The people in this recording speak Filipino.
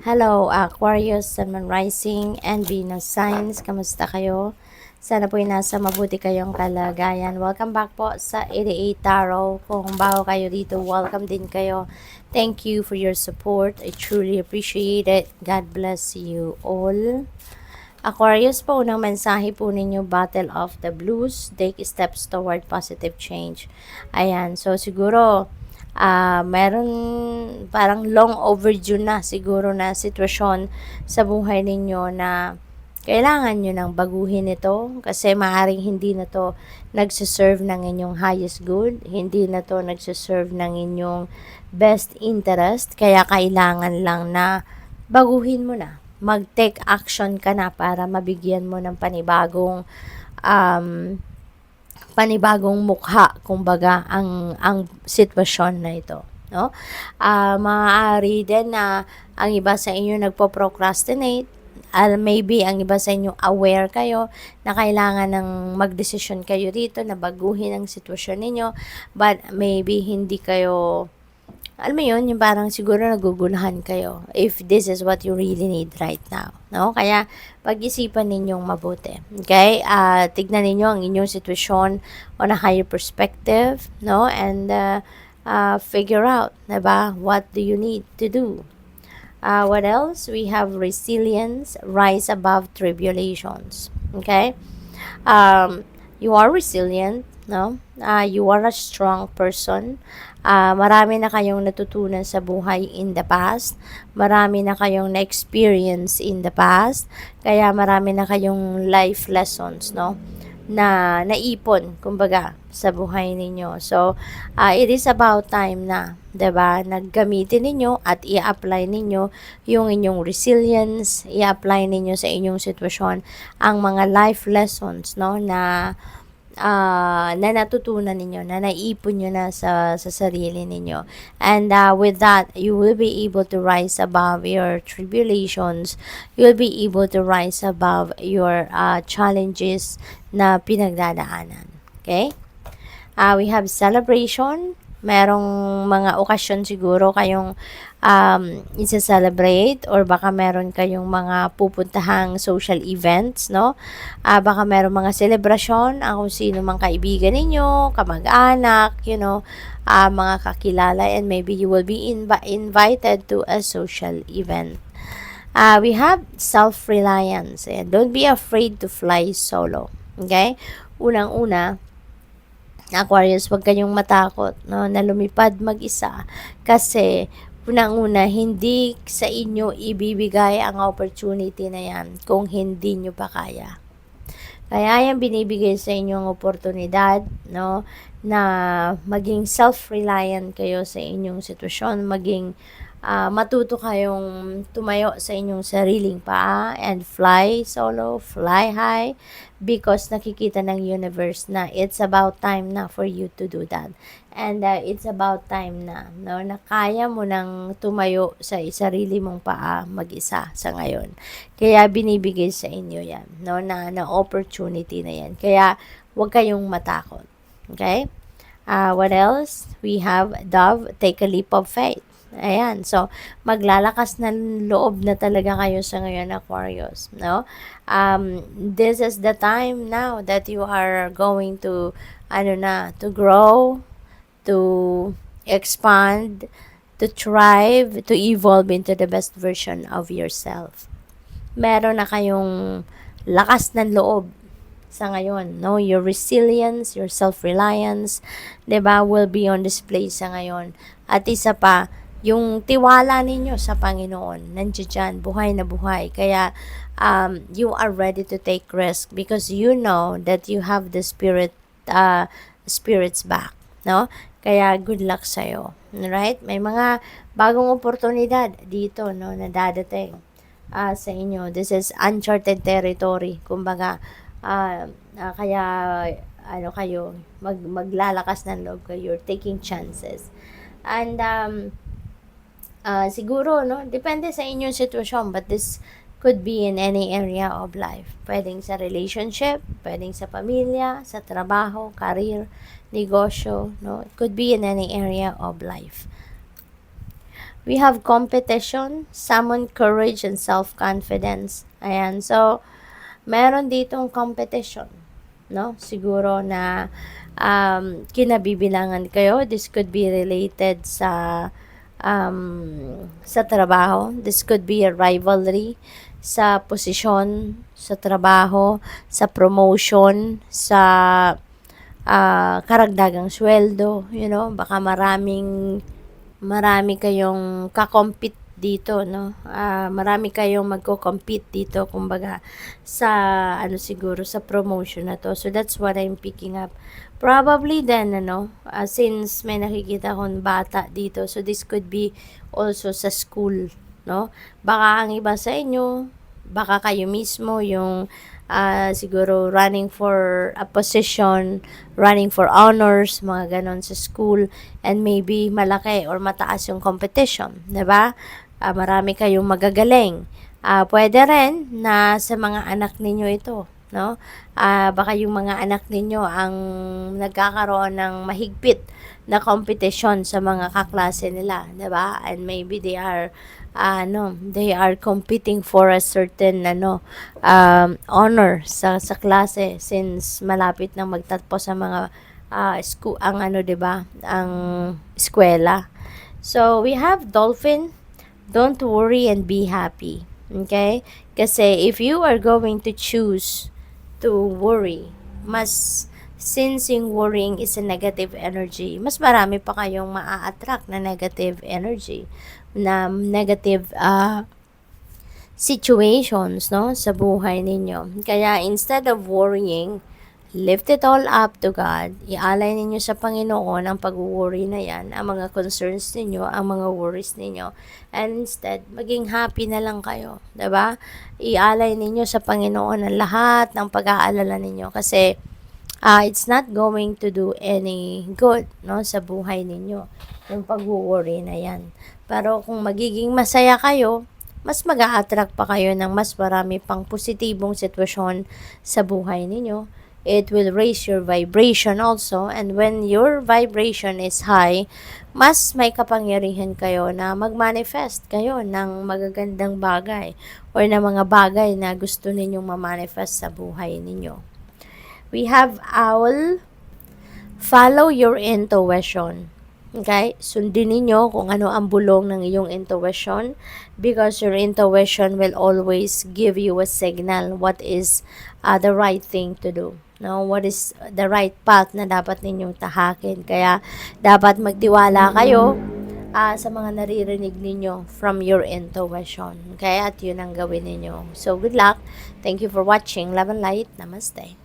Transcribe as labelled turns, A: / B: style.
A: Hello, Aquarius, Sun, Moon Rising, and Venus Signs. Kamusta kayo? Sana po nasa mabuti kayong kalagayan. Welcome back po sa 88 Tarot. Kung bago kayo dito, welcome din kayo. Thank you for your support. I truly appreciate it. God bless you all. Aquarius po, unang mensahe po ninyo, Battle of the Blues, take steps toward positive change. Ayan, so siguro, meron parang long overdue na siguro na sitwasyon sa buhay ninyo na kailangan nyo nang baguhin ito kasi maaaring hindi na to nagsiserve ng inyong highest good, hindi na to nagsiserve ng inyong best interest, kaya kailangan lang na baguhin mo na, mag-take action ka na para mabigyan mo ng panibagong mukha, kumbaga, ang sitwasyon na ito, no? Maaari din na ang iba sa inyo nagpo-procrastinate, maybe ang iba sa inyo aware kayo na kailangan ng magdesisyon kayo dito na baguhin ang sitwasyon ninyo, but maybe hindi kayo, alam mo yun, yung parang siguro naguguluhan kayo if this is what you really need right now, no? Kaya pag-isipan ninyong mabuti, okay? Tignan ninyo ang inyong sitwasyon on a higher perspective, no? And figure out, diba, what do you need to do. What else? We have resilience, rise above tribulations, okay? You are resilient, no? You are a strong person. Marami na kayong natutunan sa buhay in the past. Marami na kayong na-experience in the past. Kaya marami na kayong life lessons, no? Na naipon, kumbaga, sa buhay ninyo. So, it is about time na, 'di ba? Naggamitin ninyo at i-apply ninyo yung inyong resilience, i-apply ninyo sa inyong sitwasyon ang mga life lessons, no, na na natutunan ninyo, na naipon nyo na sa sarili ninyo. And with that, you will be able to rise above your tribulations. You will be able to rise above your challenges na pinagdadaanan. Okay? We have celebration. Merong mga okasyon siguro kayong isa-celebrate, or baka meron kayong mga pupuntahang social events, no? Baka meron mga celebration ang kung sino mang kaibigan ninyo, kamag-anak, mga kakilala, and maybe you will be invited to a social event. We have self-reliance. And don't be afraid to fly solo. Okay? Unang-una, Aquarius, huwag kayong matakot, no, na lumipad mag-isa kasi unang-una, hindi sa inyo ibibigay ang opportunity na yan kung hindi nyo pa kaya. Kaya yan binibigay sa inyo ang oportunidad, no, na maging self-reliant kayo sa inyong sitwasyon, maging matuto kayong tumayo sa inyong sariling paa and fly solo, fly high, because nakikita ng universe na it's about time na for you to do that. And it's about time na, no, na kaya mo nang tumayo sa sarili mong paa mag-isa sa ngayon. Kaya binibigay sa inyo yan, no, na opportunity na yan. Kaya huwag kayong matakot. Okay? What else? We have Dove, take a leap of faith. Ayan, so maglalakas ng loob na talaga kayo sa ngayon, Aquarius, no? This is the time now that you are going to to grow, to expand, to thrive, to evolve into the best version of yourself. Meron na kayong lakas ng loob sa ngayon, no? Your resilience, your self-reliance, 'di ba, will be on display sa ngayon. At isa pa, yung tiwala ninyo sa Panginoon, nandiyan, buhay na buhay. Kaya, you are ready to take risk because you know that you have the spirit's back, no? Kaya, good luck sa'yo. Right? May mga bagong oportunidad dito, no, na dadating sa inyo. This is uncharted territory. Kumbaga, kaya, kayo, maglalakas ng loob kayo. You're taking chances. And, siguro, no, depende sa inyong sitwasyon, but this could be in any area of life. Pwedeng sa relationship, pwedeng sa pamilya, sa trabaho, career, negosyo, no? It could be in any area of life. We have competition, summon courage and self-confidence. Ayan. So, meron ditong competition, no? Siguro na kinabibilangan kayo. This could be related sa trabaho. This could be a rivalry sa posisyon, sa trabaho, sa promotion, sa karagdagang sweldo, baka marami kayong kakompete dito, no? Marami kayong magko-compete dito, kumbaga, sa, siguro, sa promotion na to. So, that's what I'm picking up. Probably then, since may nakikita akong bata dito, so this could be also sa school, no? Baka ang iba sa inyo, baka kayo mismo yung siguro running for a position, running for honors, mga ganon sa school, and maybe malaki or mataas yung competition, 'di ba? Marami kayong magagaling. Pwede rin na sa mga anak ninyo ito, no? Baka yung mga anak ninyo ang nagkakaroon ng mahigpit na competition sa mga kaklase nila, 'di ba? And maybe they are competing for a certain honor sa klase since malapit nang magtatapos sa mga school ang 'di ba? Ang eskwela. So we have dolphin, don't worry and be happy. Okay? Kasi if you are going to choose to worry, since yung worrying is a negative energy, mas marami pa kayong maa-attract na negative energy, na negative situations, no, sa buhay ninyo. Kaya instead of worrying, lift it all up to God. Ialay ninyo sa Panginoon ang pag-worry na yan, ang mga concerns ninyo, ang mga worries ninyo. And instead, maging happy na lang kayo. 'Di ba? Ialay ninyo sa Panginoon ang lahat ng pag-aalala ninyo kasi it's not going to do any good, no, sa buhay ninyo, yung pag-worry na yan. Pero kung magiging masaya kayo, mas mag-a-attract pa kayo ng mas marami pang positibong sitwasyon sa buhay ninyo. It will raise your vibration also, and when your vibration is high, mas may kapangyarihan kayo na mag-manifest kayo ng magagandang bagay or ng mga bagay na gusto ninyong ma-manifest sa buhay ninyo. We have owl, follow your intuition. Okay? Sundin ninyo kung ano ang bulong ng iyong intuition because your intuition will always give you a signal what is the right thing to do. No, what is the right path na dapat ninyong tahakin. Kaya dapat magtiwala kayo sa mga naririnig ninyo from your intuition. Okay? At yun ang gawin ninyo. So, good luck. Thank you for watching. Love and light. Namaste.